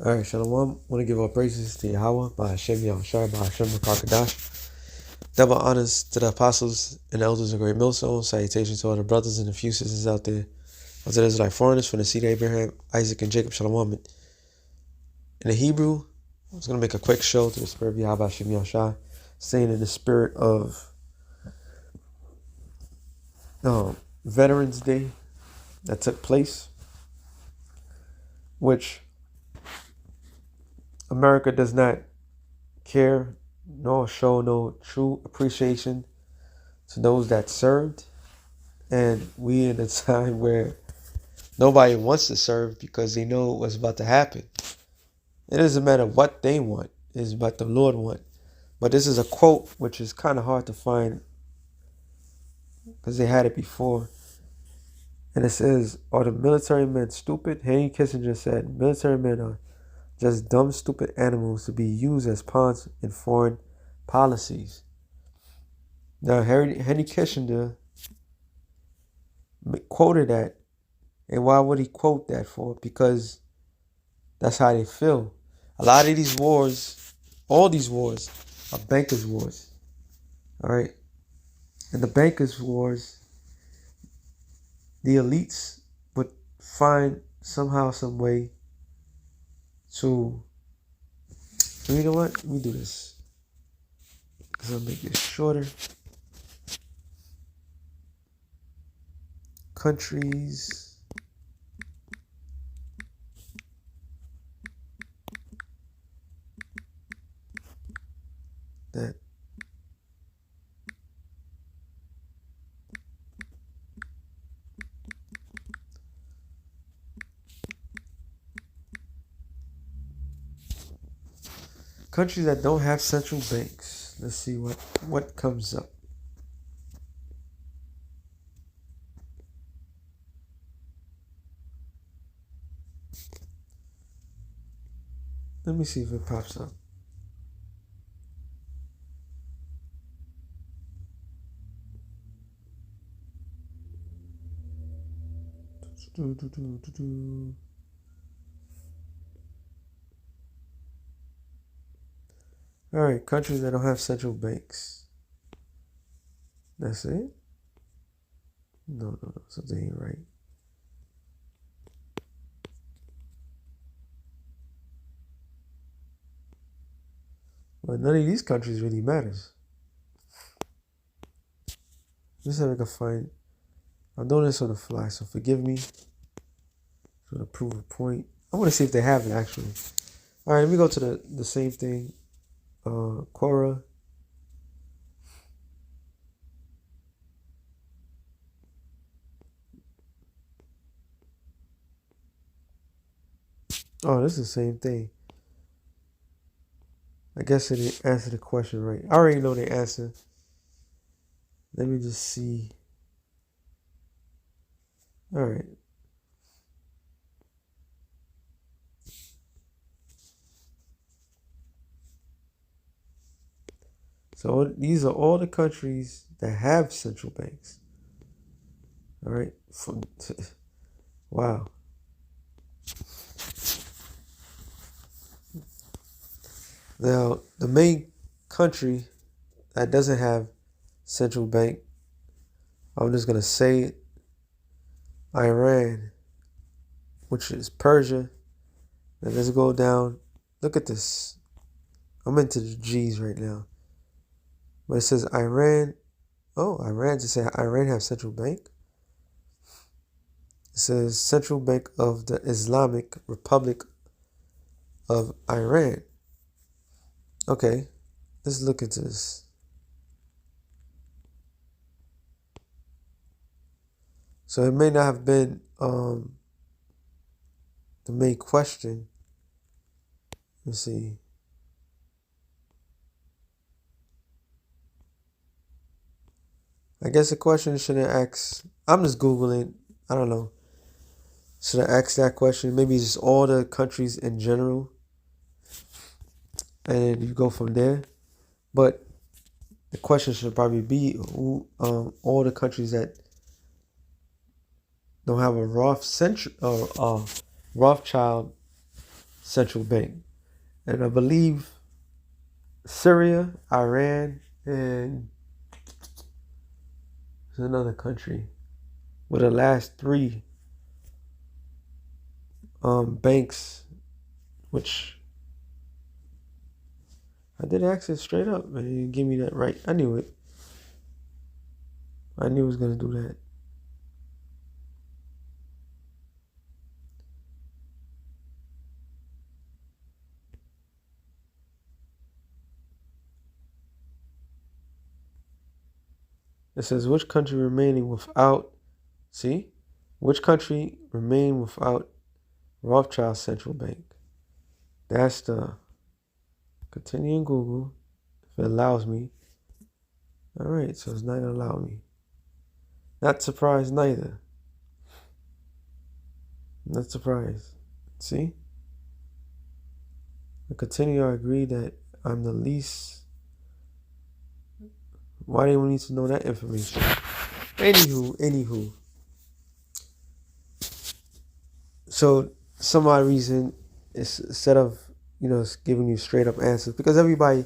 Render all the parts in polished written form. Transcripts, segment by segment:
All right, Shalom. Want to give all praises to Yahweh by Hashem Yahushua by Hashem Rakakadash. Double honors to the apostles and elders of Great Millstone. Salutations to all the brothers and the few sisters out there. Unto the Israelite foreigners from the seed of Abraham, Isaac, and Jacob. Shalom. In the Hebrew, I was going to make a quick show to the spirit of Yahweh Hashem Yahushua, saying in the spirit of Veterans Day that took place, which America does not care nor show no true appreciation to those that served. And we in a time where nobody wants to serve because they know what's about to happen. It doesn't matter what they want, it's what the Lord wants. But this is a quote which is kind of hard to find because they had it before. And it says, "Are the military men stupid?" Henry Kissinger said, "Military men are just dumb, stupid animals to be used as pawns in foreign policies." Now, Henry Kissinger quoted that. And why would he quote that for? Because that's how they feel. A lot of these wars, all these wars, are bankers' wars. All right? And the bankers' wars, the elites would find somehow, some way to, you know what? Let me do this. Because I'll make this shorter. Countries that don't have central banks. Let's see what comes up. Let me see if it pops up. All right, countries that don't have central banks. That's it? No, something ain't right. But none of these countries really matters. Just so I can find. I'm doing this on the fly, so forgive me. I'm gonna prove a point. I want to see if they have it actually. All right, let me go to the same thing. Quora. Oh, this is the same thing. I guess it didn't answer the question right. I already know the answer. Let me just see. All right. So these are all the countries that have central banks. All right. Wow. Now, the main country that doesn't have central bank, I'm just going to say it, Iran, which is Persia. Now let's go down. Look at this. I'm into the G's right now. But it says Iran. Oh, Iran just said Iran have central bank. It says Central Bank of the Islamic Republic of Iran. Okay, let's look into this. So it may not have been the main question. Let's see. I guess the question shouldn't ask. I'm just Googling. I don't know. Should I ask that question? Maybe just all the countries in general. And you go from there. But the question should probably be who, all the countries that don't have a Rothschild central bank. And I believe Syria, Iran, and there's another country were the last three banks, which I did ask it straight up, man. You give me that right. I knew it. I knew it was gonna do that. It says which country remaining without which country remain without Rothschild Central Bank? That's the continue in Google if it allows me. All right, so it's not gonna allow me. Not surprised neither. Not surprised. See? I continue. I agree that I'm the least. Why do you need to know that information? Anywho. So some odd reason, it's instead of it's giving you straight up answers because everybody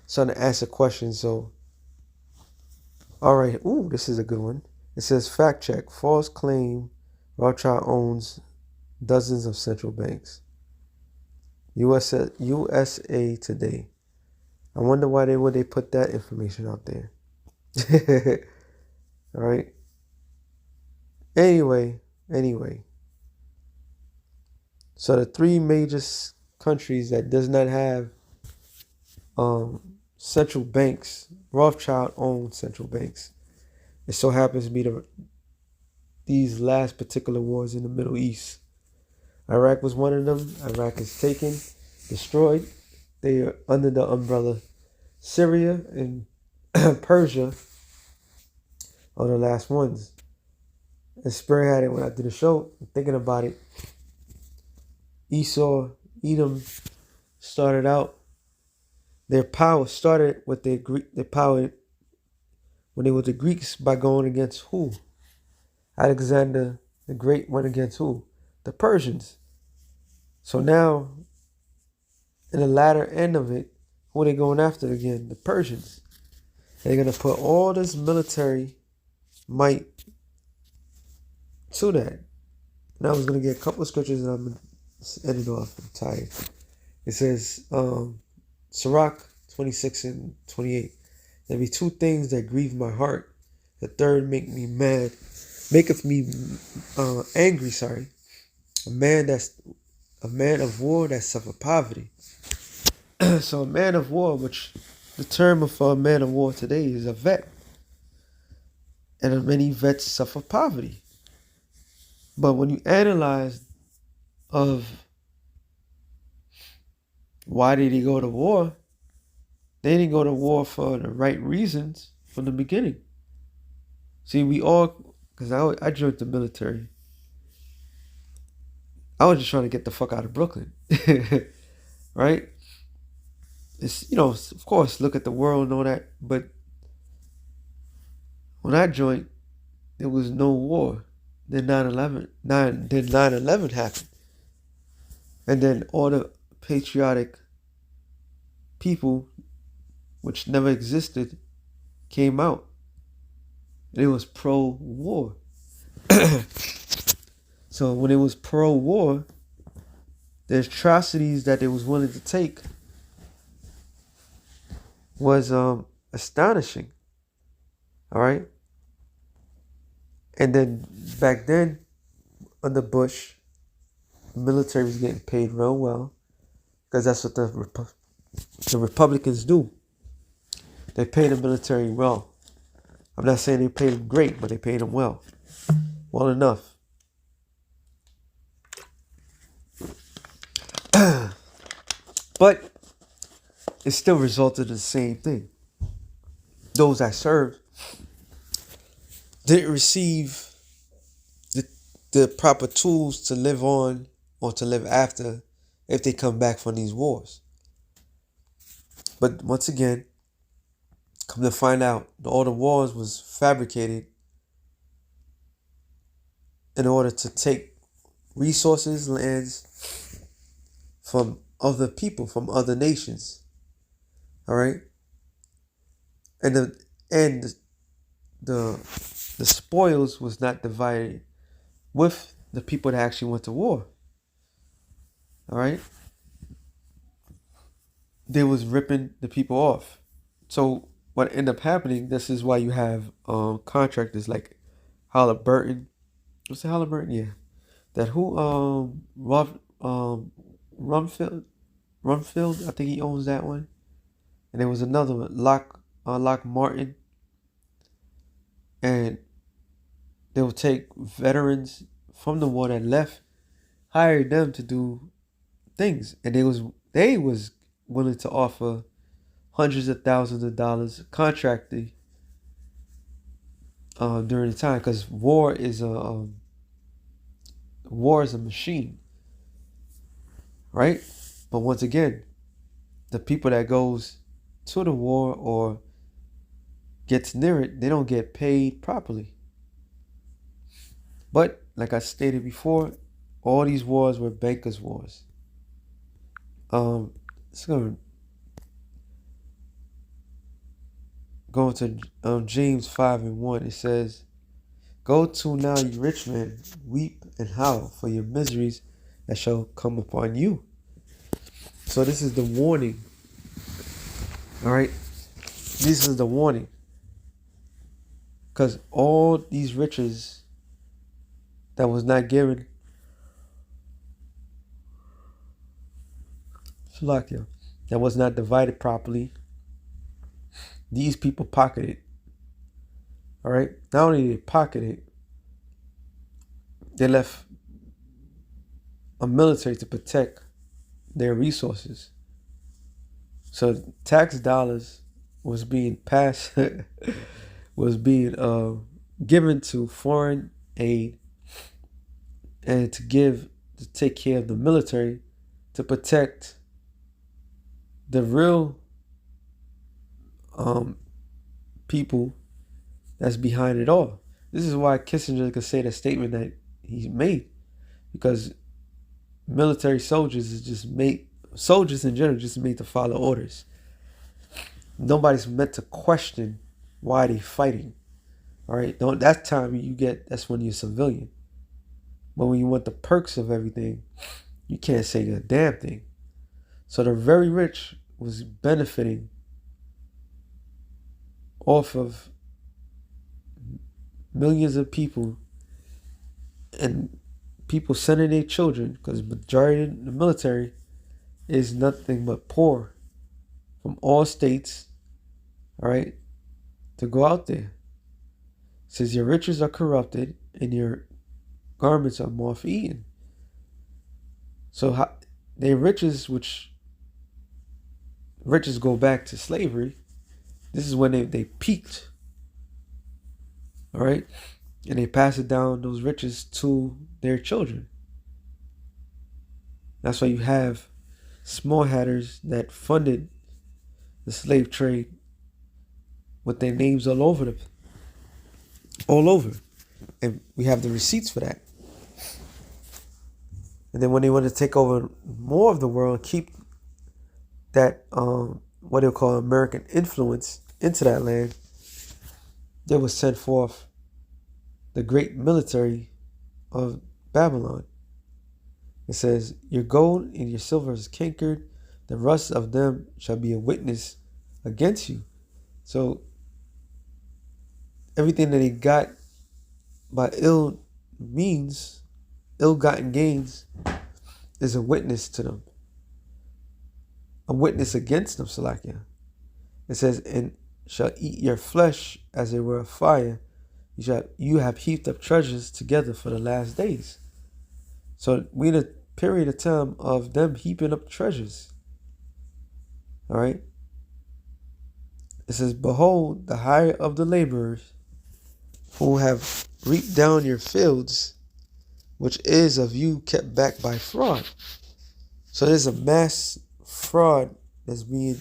starting to answer questions. So all right, ooh, this is a good one. It says fact check: false claim Rothschild owns dozens of central banks. USA Today. I wonder why they put that information out there. All right. Anyway. So the three major countries that does not have central banks, Rothschild owned central banks. It so happens to be these last particular wars in the Middle East. Iraq was one of them. Iraq is taken, destroyed. They are under the umbrella. Syria and Persia are the last ones. And spearheaded when I did the show, thinking about it. Edom started out. Their power started with their power when they were the Greeks by going against who? Alexander the Great went against who? The Persians. So now, in the latter end of it, who are they going after again? The Persians. And they're going to put all this military might to that. And I was going to get a couple of scriptures and I'm going to end it off. I'm tired. It says, Sirach 26 and 28. There be two things that grieve my heart. The third maketh me angry. A man of war that suffer poverty. So a man of war, which the term for a man of war today is a vet. And many vets suffer poverty. But when you analyze of why did he go to war, they didn't go to war for the right reasons from the beginning. See, because I joined the military. I was just trying to get the fuck out of Brooklyn. Right? It's, of course, look at the world and all that. But when I joined, there was no war. Then 9/11 happened. And then all the patriotic people, which never existed, came out. And it was pro-war. So when it was pro-war, the atrocities that they was willing to take was astonishing. All right? And then back then, under Bush, the military was getting paid real well because that's what the Republicans do. They pay the military well. I'm not saying they paid them great, but they paid them well. Well enough. But it still resulted in the same thing. Those that served didn't receive the proper tools to live on or to live after if they come back from these wars. But once again, come to find out, all the wars was fabricated in order to take resources, lands from other people, from other nations. All right, and the the spoils was not divided with the people that actually went to war. All right, they was ripping the people off. So what ended up happening? This is why you have contractors like Halliburton. What's the Halliburton? Yeah, that who Rumfield Rumfield. I think he owns that one. And there was another one, Lock Martin, and they would take veterans from the war that left, hire them to do things, and they was willing to offer hundreds of thousands of dollars contracting during the time, because war is a machine, right? But once again, the people that goes to the war or gets near it, they don't get paid properly. But like I stated before, all these wars were bankers' wars. It's gonna go into James 5:1. It says, "Go to now, you rich men, weep and howl for your miseries that shall come upon you." So this is the warning. All right, this is the warning, because all these riches that was not given, Slovakia, that was not divided properly, these people pocketed. All right, not only did they pocket it, they left a military to protect their resources. So tax dollars was being passed, was being given to foreign aid, and to take care of the military, to protect the real people that's behind it all. This is why Kissinger could say the statement that he made, because military soldiers is just made, soldiers in general just made to follow orders. Nobody's meant to question why they fighting. All right, don't, that time that's when you're a civilian. But when you want the perks of everything, you can't say a damn thing. So the very rich was benefiting off of millions of people, and people sending their children, because majority of the military is nothing but poor from all states, all right, to go out there. It says your riches are corrupted and your garments are moth-eaten. So their riches, which riches go back to slavery, this is when they peaked, all right, and they pass it down, those riches, to their children. That's why you have small hatters that funded the slave trade with their names all over and we have the receipts for that. And then when they want to take over more of the world, keep that what they'll call American influence into that land, they would send forth the great military of Babylon. It says, your gold and your silver is cankered, the rust of them shall be a witness against you. So everything that they got by ill-gotten gains, is a witness to them, a witness against them, Salakia. It says, and shall eat your flesh as it were a fire. You have heaped up treasures together for the last days. So we're in a period of time of them heaping up treasures. All right. It says, behold, the hire of the laborers who have reaped down your fields, which is of you kept back by fraud. So there's a mass fraud that's being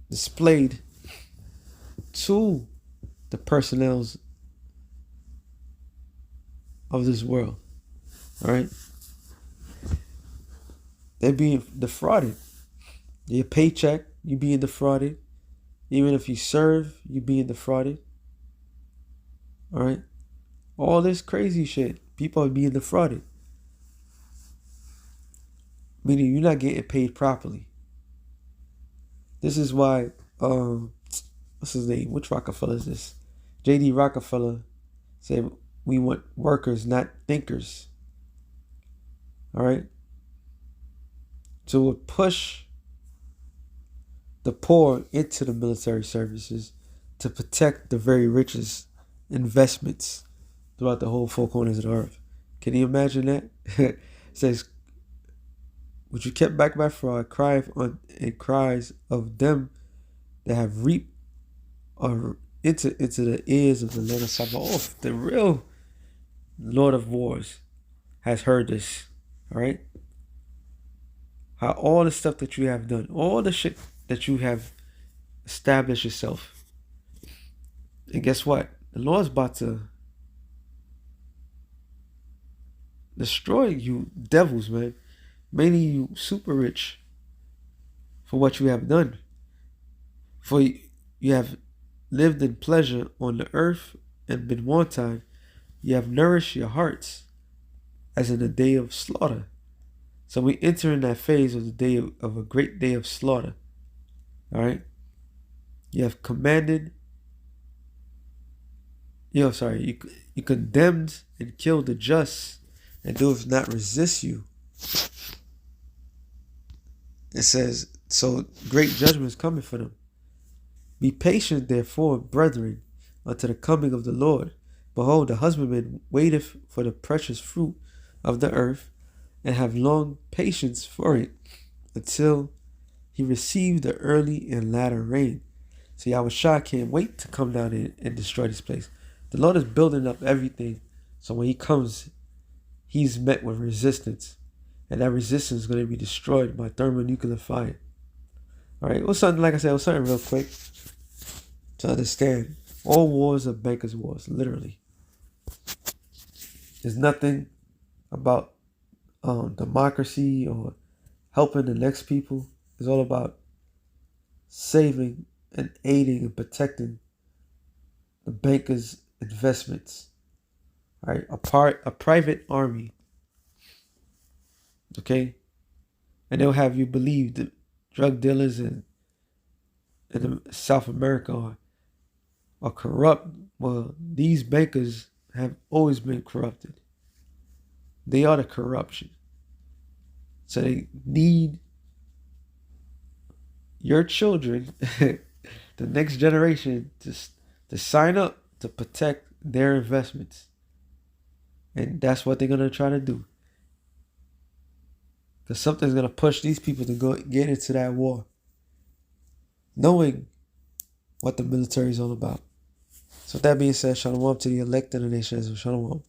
displayed to the personnels of this world. All right. They're being defrauded. Your paycheck, you being defrauded. Even if you serve, you being defrauded. All right? All this crazy shit. People are being defrauded. Meaning you're not getting paid properly. This is why, what's his name? Which Rockefeller is this? J.D. Rockefeller said, we want workers, not thinkers. All right? So it push the poor into the military services to protect the very richest investments throughout the whole four corners of the earth. Can you imagine that? It says, which you kept back by fraud, and cries of them that have reaped or into the ears of the Lord of Sabaoth. The real Lord of Wars has heard this. All right? How all the stuff that you have done, all the shit that you have established yourself. And guess what? The Lord's about to destroy you devils, man. Mainly you super rich for what you have done. For you have lived in pleasure on the earth and been wanton. You have nourished your hearts as in the day of slaughter. So we enter in that phase of the day of a great day of slaughter. All right? You have commanded, you condemned and killed the just, and those not resist you. It says, so great judgment is coming for them. Be patient, therefore, brethren, unto the coming of the Lord. Behold, the husbandman waiteth for the precious fruit of the earth, and have long patience for it, until he receive the early and latter rain. So Yahushua can't wait to come down and destroy this place. The Lord is building up everything, so when he comes, he's met with resistance. And that resistance is going to be destroyed by thermonuclear fire. All right, like I said, it was something real quick to understand. All wars are bankers' wars, literally. There's nothing about democracy or helping the next people. It's all about saving and aiding and protecting the bankers' investments. All right, a private army. Okay, and they'll have you believe that drug dealers in South America are corrupt. Well, these bankers have always been corrupted. They are the corruption. So they need your children, the next generation, to sign up to protect their investments. And that's what they're going to try to do. Because something's going to push these people to go get into that war, knowing what the military is all about. So with that being said, shalom to the elect of the nations of shalom.